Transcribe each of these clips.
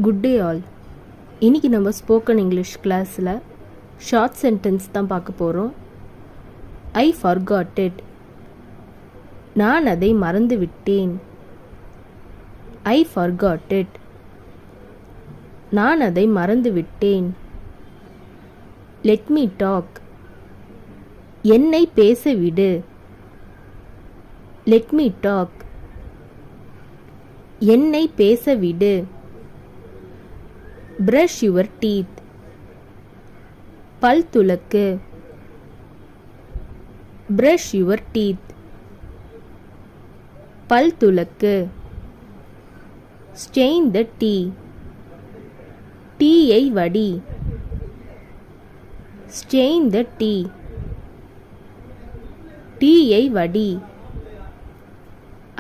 Good day all. இன்றைக்கி நம்ம spoken English கிளாஸில் ஷார்ட் சென்டென்ஸ் தான் பார்க்க போகிறோம். I forgot it. நான் அதை மறந்து விட்டேன். I forgot it. நான் அதை மறந்து விட்டேன். Let me talk. என்னை பேச விடு. Let me talk. என்னை பேச விடு. Brush your teeth. பல் துலக்கு. Brush your teeth. பல் துலக்கு. Stain the tea. டீயை வடி. Stain the tea. டீயை வடி.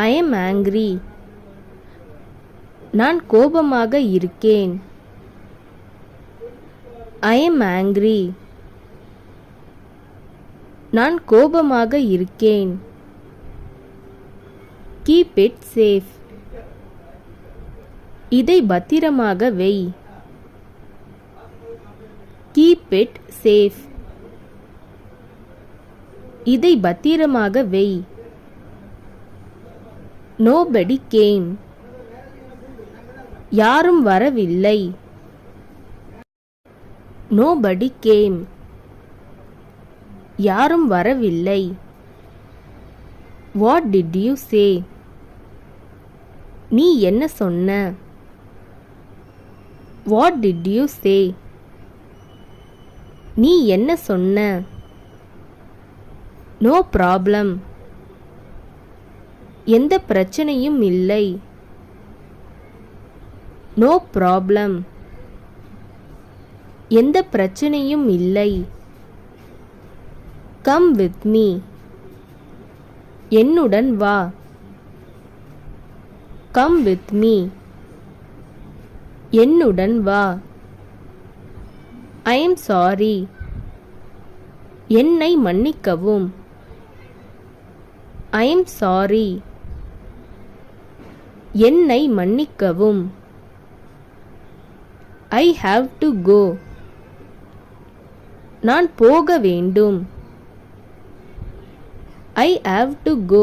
I am angry. நான் கோபமாக இருக்கேன். I am angry. நான் கோபமாக இருக்கேன். Keep it safe. இதை பத்திரமாக வை. Keep it safe. இதை பத்திரமாக வை. Nobody came. யாரும் வரவில்லை. Nobody came. யாரும் வரவில்லை. What did you say? நீ என்ன சொன்ன? What did you say? நீ என்ன சொன்ன? No problem. எந்த பிரச்சனையும் இல்லை. No problem. எந்த பிரச்சனையும் இல்லை. Come with me. என்னுடன் வா. Come with me. என்னுடன் வா. I am sorry. என்னை மன்னிக்கவும். I am sorry. என்னை மன்னிக்கவும். I have to go. நான் போக வேண்டும். I have to go.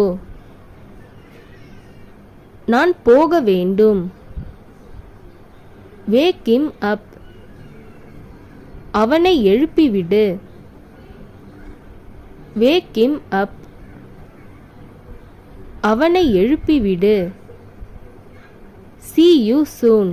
நான் போக வேண்டும். Wake him up. அவனை எழுப்பிவிடு. Wake him up. அவனை எழுப்பிவிடு. See you soon.